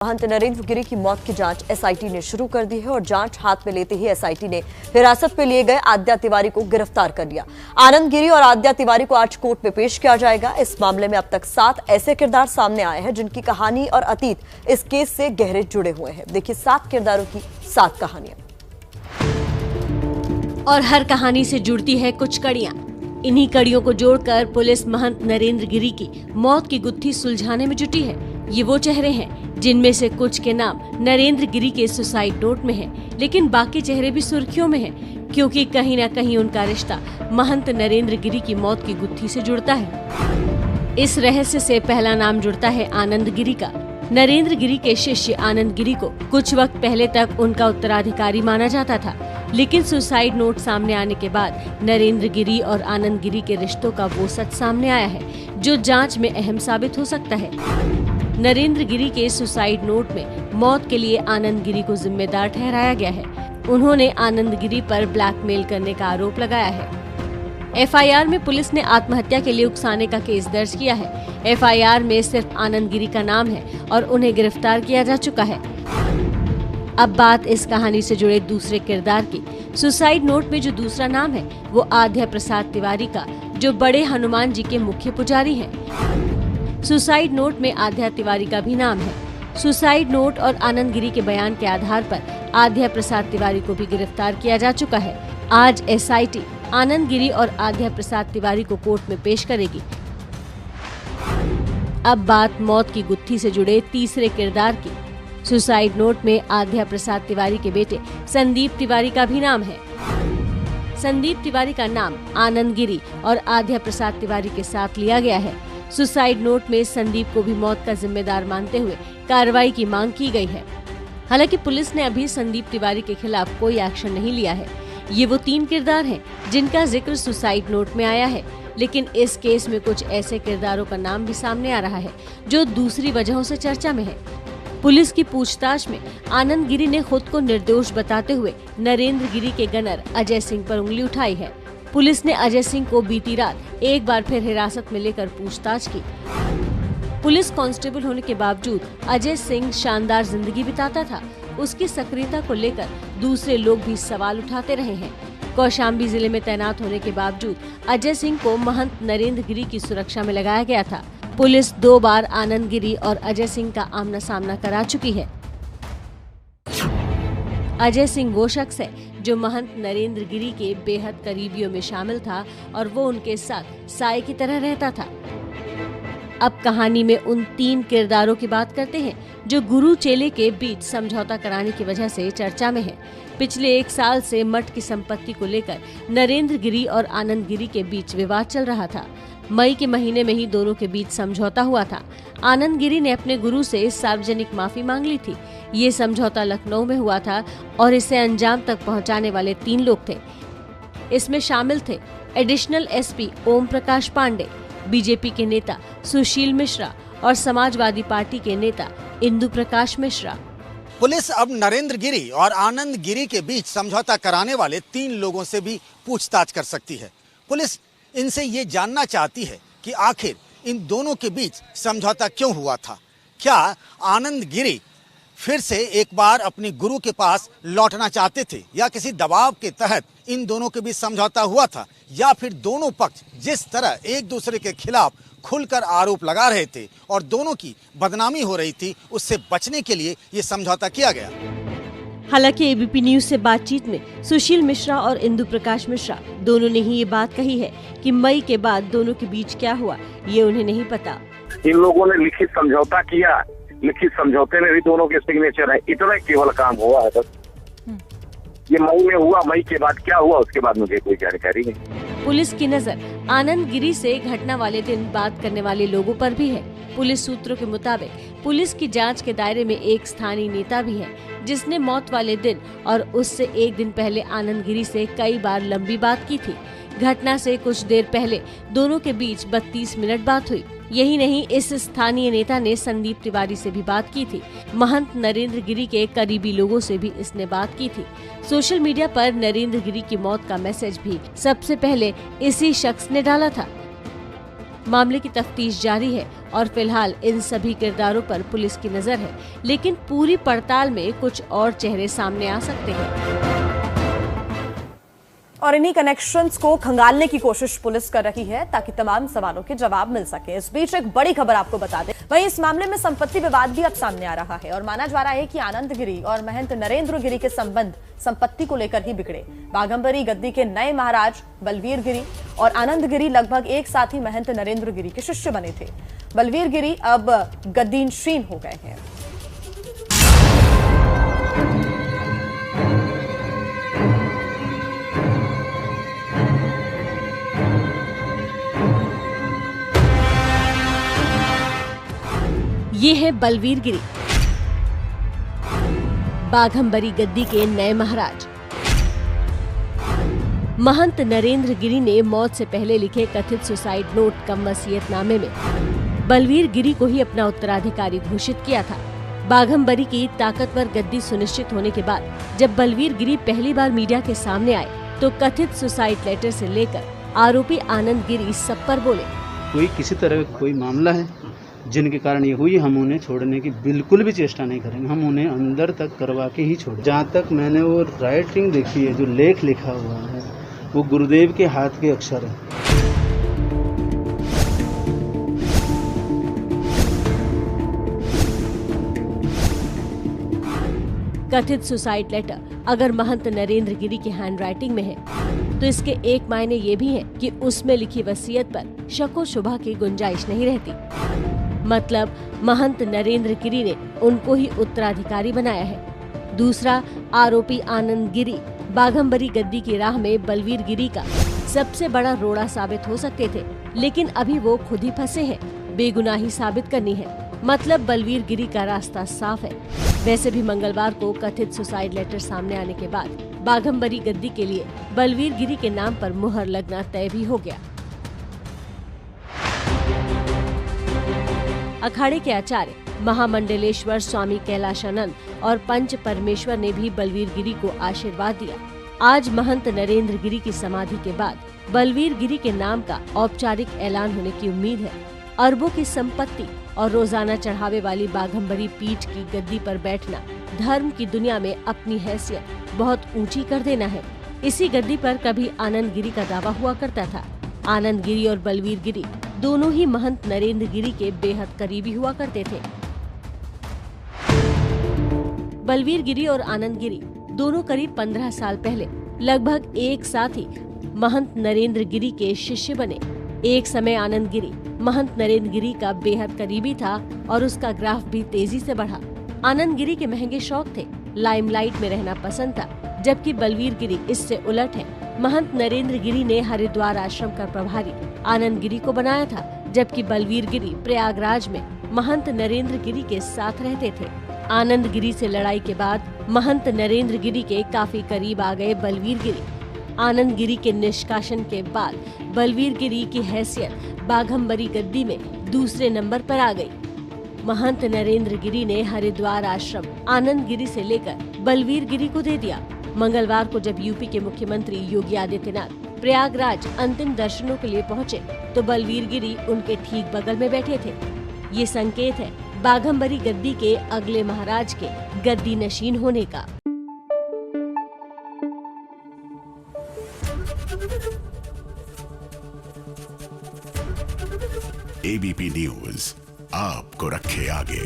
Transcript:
महंत नरेंद्र गिरी की मौत की जांच एसआईटी ने शुरू कर दी है और जांच हाथ में लेते ही एसआईटी ने हिरासत में लिए गए आद्या तिवारी को गिरफ्तार कर लिया। आनंद गिरी और आद्या तिवारी को आज कोर्ट में पेश किया जाएगा। इस मामले में अब तक 7 ऐसे किरदार सामने आए हैं जिनकी कहानी और अतीत इस केस से गहरे जुड़े हुए हैं। देखिए 7 किरदारों की 7 कहानियां और हर कहानी से जुड़ती है कुछ कड़ियां। इन्हीं कड़ियों को जोड़कर पुलिस महंत नरेंद्र गिरी की मौत की गुत्थी सुलझाने में जुटी है। ये वो चेहरे हैं जिनमें से कुछ के नाम नरेंद्र गिरी के सुसाइड नोट में है, लेकिन बाकी चेहरे भी सुर्खियों में हैं, क्योंकि कहीं न कहीं उनका रिश्ता महंत नरेंद्र गिरी की मौत की गुत्थी से जुड़ता है। इस रहस्य से पहला नाम जुड़ता है आनंद गिरी का। नरेंद्र गिरी के शिष्य आनंद गिरी को कुछ वक्त पहले तक उनका उत्तराधिकारी माना जाता था, लेकिन सुसाइड नोट सामने आने के बाद नरेंद्र गिरी और आनंद गिरी के रिश्तों का वो सच सामने आया है जो जांच में अहम साबित हो सकता है। नरेंद्र गिरी के सुसाइड नोट में मौत के लिए आनंद गिरी को जिम्मेदार ठहराया गया है। उन्होंने आनंद गिरी पर ब्लैकमेल करने का आरोप लगाया है। एफआईआर में पुलिस ने आत्महत्या के लिए उकसाने का केस दर्ज किया है। एफआईआर में सिर्फ आनंद गिरी का नाम है और उन्हें गिरफ्तार किया जा चुका है। अब बात इस कहानी से जुड़े दूसरे किरदार की। सुसाइड नोट में जो दूसरा नाम है वो आद्या प्रसाद तिवारी का, जो बड़े हनुमान जी के मुख्य पुजारी हैं। सुसाइड नोट में आद्या तिवारी का भी नाम है। सुसाइड नोट और आनंद गिरी के बयान के आधार पर आद्या प्रसाद तिवारी को भी गिरफ्तार किया जा चुका है। आज एसआईटी आनंद गिरी और आद्या प्रसाद तिवारी को कोर्ट में पेश करेगी। अब बात मौत की गुत्थी से जुड़े तीसरे किरदार की। सुसाइड नोट में आद्या प्रसाद तिवारी के बेटे संदीप तिवारी का भी नाम है। संदीप तिवारी का नाम आनंद गिरी और आद्या प्रसाद तिवारी के साथ लिया गया है। सुसाइड नोट में संदीप को भी मौत का जिम्मेदार मानते हुए कार्रवाई की मांग की गई है। हालांकि पुलिस ने अभी संदीप तिवारी के खिलाफ कोई एक्शन नहीं लिया है। ये वो 3 किरदार हैं जिनका जिक्र सुसाइड नोट में आया है, लेकिन इस केस में कुछ ऐसे किरदारों का नाम भी सामने आ रहा है जो दूसरी वजहों से चर्चा में है। पुलिस की पूछताछ में आनंद गिरी ने खुद को निर्दोष बताते हुए नरेंद्र गिरी के गनर अजय सिंह पर उंगली उठाई है। पुलिस ने अजय सिंह को बीती रात एक बार फिर हिरासत में लेकर पूछताछ की। पुलिस कांस्टेबल होने के बावजूद अजय सिंह शानदार जिंदगी बिताता था। उसकी सक्रियता को लेकर दूसरे लोग भी सवाल उठाते रहे हैं। कौशाम्बी जिले में तैनात होने के बावजूद अजय सिंह को महंत नरेंद्र गिरी की सुरक्षा में लगाया गया था। पुलिस 2 बार आनंद गिरी और अजय सिंह का आमना सामना करा चुकी है। अजय सिंह वो शख्स है जो महंत नरेंद्र गिरी के बेहद करीबियों में शामिल था और वो उनके साथ साए की तरह रहता था। अब कहानी में उन 3 किरदारों की बात करते हैं जो गुरु चेले के बीच समझौता कराने की वजह से चर्चा में है। पिछले 1 साल से मठ की संपत्ति को लेकर नरेंद्र गिरी और आनंद गिरी के बीच विवाद चल रहा था। मई के महीने में ही दोनों के बीच समझौता हुआ था। आनंद गिरी ने अपने गुरु से सार्वजनिक माफी मांग ली थी। ये समझौता लखनऊ में हुआ था और इसे अंजाम तक पहुंचाने वाले 3 लोग थे। इसमें शामिल थे additional SP Om Prakash Pandey, BJP के नेता सुशील मिश्रा और समाजवादी पार्टी के नेता इंदु प्रकाश मिश्रा। पुलिस अब नरेंद्र गिरी और आनंद गिरी के बीच समझौता कराने वाले 3 लोगों से भी पूछताछ कर सकती है। पुलिस इनसे ये जानना चाहती है कि आखिर इन दोनों के बीच समझौता क्यों हुआ था। क्या आनंद गिरी फिर से एक बार अपने गुरु के पास लौटना चाहते थे या किसी दबाव के तहत इन दोनों के बीच समझौता हुआ था, या फिर दोनों पक्ष जिस तरह एक दूसरे के खिलाफ खुलकर आरोप लगा रहे थे और दोनों की बदनामी हो रही थी, उससे बचने के लिए ये समझौता किया गया। हालांकि एबीपी न्यूज से बातचीत में सुशील मिश्रा और इंदु प्रकाश मिश्रा दोनों ने ही ये बात कही है कि मई के बाद दोनों के बीच क्या हुआ ये उन्हें नहीं पता। इन लोगों ने लिखित समझौता किया, लिखित समझौते में भी दोनों के सिग्नेचर है, इतना केवल काम हुआ है बस। ये मई में हुआ, मई के बाद क्या हुआ उसके बाद मुझे कोई जानकारी नहीं। पुलिस की नजर आनंद गिरी से घटना वाले दिन बात करने वाले लोगों पर भी है। पुलिस सूत्रों के मुताबिक पुलिस की जांच के दायरे में एक स्थानीय नेता भी है जिसने मौत वाले दिन और उससे 1 दिन पहले आनंद गिरी से कई बार लंबी बात की थी। घटना से कुछ देर पहले दोनों के बीच 32 मिनट बात हुई। यही नहीं, इस स्थानीय नेता ने संदीप तिवारी से भी बात की थी। महंत नरेंद्र गिरी के करीबी लोगों से भी इसने बात की थी। सोशल मीडिया पर नरेंद्र गिरी की मौत का मैसेज भी सबसे पहले इसी शख्स ने डाला था। मामले की तफ्तीश जारी है और फिलहाल इन सभी किरदारों पर पुलिस की नजर है, लेकिन पूरी पड़ताल में कुछ और चेहरे सामने आ सकते हैं और इन्हीं कनेक्शंस को खंगालने की कोशिश पुलिस कर रही है ताकि तमाम सवालों के जवाब मिल सके। इस बीच एक बड़ी खबर आपको बता दें, वहीं इस मामले में संपत्ति विवाद भी अब सामने आ रहा है और माना जा रहा है कि आनंद गिरी और महंत नरेंद्र गिरी के संबंध संपत्ति को लेकर ही बिगड़े। बाघंबरी गद्दी के नए महाराज बलवीर गिरी और आनंद गिरी लगभग एक साथ ही महंत नरेंद्र गिरी के शिष्य बने थे। बलवीर गिरी अब गद्दीनशीन हो गए हैं। ये है बलवीर गिरी, बाघंबरी गद्दी के नए महाराज। महंत नरेंद्र गिरी ने मौत से पहले लिखे कथित सुसाइड नोट कम वसीयतनामे में बलवीर गिरी को ही अपना उत्तराधिकारी घोषित किया था। बाघंबरी की ताकतवर गद्दी सुनिश्चित होने के बाद जब बलवीर गिरी पहली बार मीडिया के सामने आए तो कथित सुसाइड लेटर से लेकर आरोपी आनंद गिरी सब पर बोले। कोई किसी तरह का कोई मामला है जिनके कारण ये हुई, हम उन्हें छोड़ने की बिल्कुल भी चेष्टा नहीं करेंगे। हम उन्हें अंदर तक करवा के ही छोड़ें। जहाँ तक मैंने वो राइटिंग देखी है, जो लेख लिखा हुआ है, वो गुरुदेव के हाथ के अक्षर है। कथित सुसाइड लेटर अगर महंत नरेंद्र गिरी की हैंडराइटिंग में है तो इसके एक मायने ये भी है कि उसमें लिखी वसीयत पर शक व शुबा की गुंजाइश नहीं रहती। मतलब महंत नरेंद्र गिरी ने उनको ही उत्तराधिकारी बनाया है। दूसरा, आरोपी आनंद गिरी बाघंबरी गद्दी की राह में बलवीर गिरी का सबसे बड़ा रोड़ा साबित हो सकते थे, लेकिन अभी वो खुद ही फंसे हैं। बेगुनाही साबित करनी है, मतलब बलवीर गिरी का रास्ता साफ है। वैसे भी मंगलवार को कथित सुसाइड लेटर सामने आने के बाद बाघंबरी गद्दी के लिए बलवीर गिरी के नाम पर मुहर लगना तय भी हो गया। अखाड़े के आचार्य महामंडलेश्वर स्वामी कैलाशानंद और पंच परमेश्वर ने भी बलवीर गिरी को आशीर्वाद दिया। आज महंत नरेंद्र गिरी की समाधि के बाद बलवीर गिरी के नाम का औपचारिक ऐलान होने की उम्मीद है। अरबों की संपत्ति और रोजाना चढ़ावे वाली बाघंबरी पीठ की गद्दी पर बैठना धर्म की दुनिया में अपनी हैसियत बहुत ऊंची कर देना है। इसी गद्दी पर कभी आनंद गिरी का दावा हुआ करता था। आनंद गिरी और बलवीर गिरी दोनों ही महंत नरेंद्र गिरी के बेहद करीबी हुआ करते थे। बलवीर गिरी और आनंद गिरी दोनों करीब 15 साल पहले लगभग एक साथ ही महंत नरेंद्र गिरी के शिष्य बने। एक समय आनंद गिरी महंत नरेंद्र गिरी का बेहद करीबी था और उसका ग्राफ भी तेजी से बढ़ा। आनंद गिरी के महंगे शौक थे, लाइमलाइट में रहना पसंद था, जबकि बलवीर गिरी इससे उलट है। महंत नरेंद्र गिरी ने हरिद्वार आश्रम का प्रभारी आनंद गिरी को बनाया था, जबकि बलवीर गिरी प्रयागराज में महंत नरेंद्र गिरी के साथ रहते थे। आनंद गिरी से लड़ाई के बाद महंत नरेंद्र गिरी के काफी करीब आ गए बलवीर गिरी। आनंद गिरी के निष्कासन के बाद बलवीर गिरी की हैसियत बाघंबरी गद्दी में दूसरे नंबर पर आ गई। महंत नरेंद्र गिरी ने हरिद्वार आश्रम आनंद गिरी से लेकर बलवीर गिरी को दे दिया। मंगलवार को जब यूपी के मुख्यमंत्री योगी आदित्यनाथ प्रयागराज अंतिम दर्शनों के लिए पहुंचे तो बलवीर गिरी उनके ठीक बगल में बैठे थे। ये संकेत है बाघंबरी गद्दी के अगले महाराज के गद्दी नशीन होने का। एबीपी न्यूज आपको रखे आगे।